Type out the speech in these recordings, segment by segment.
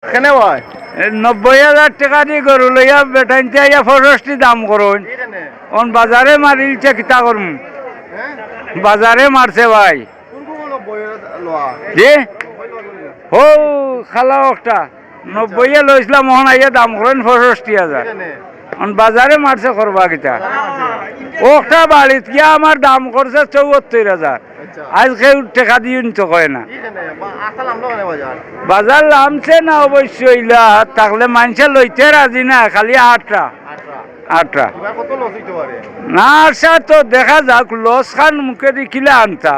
কেন ভাই 90,000 টাকা দিয়ে গরু লইয়া বেটাইতে আইয়া 65 দাম করুন অন বাজারে মারিলছে কিতা করুম বাজারে মারছে ভাই জি ও খালা একটা 90 লইছিলাম মোহন আইয়া দাম করেন 65,000 অন বাজারে মারছে করবা কিতা ওটা বাড়িত গিয়া আমার দাম করছে 74,000 আজ কেউ টাকা দিয়ে তো কয় না বাজার নামছে না অবশ্যই থাকলে মানুষে লইতে রাজি না খালি আটটা না আসা তো দেখা যাক লস খান মুখে দেখিলে আনতা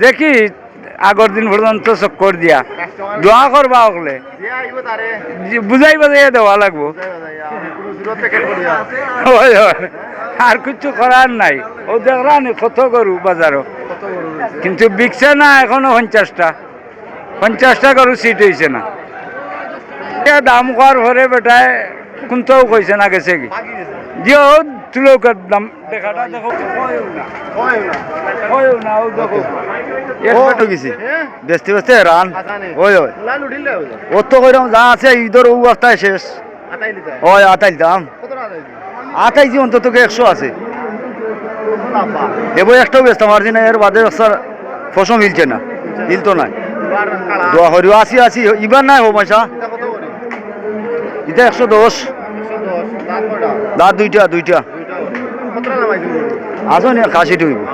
দেখি আগর দিন পর্যন্ত চক্কর দিয়া দোয়া করবা হলে বুঝাই বাজাইয়া দেওয়া লাগবো আর কিছু করার নাই ও দেখলানি কত গরু বাজারও কিন্তু বিকছে না এখনো 50টা গরু সিট হয়েছে না দাম করার পরে বেটায় কোনটাও কইছে না গেছে কি যে ও তুলকার দাম দেখাটা দেখো না ও দেখো বেস্তি বেস্তি রান ওই ওই ও তো কইরাম যা আছে ঈদের ও অবস্থায় শেষ ওই আতাইল দাম আতাইছি অন্তত 100 আছে এবার একটাও ব্যস্ত মারছি না এর বাদে ফসল মিলছে না মিল তো নাই দোয়া করিও আসি ইবার নাই হো পয়সা এটা 110 দাঁত দুইটা আসো নি খাসি ঢুকবো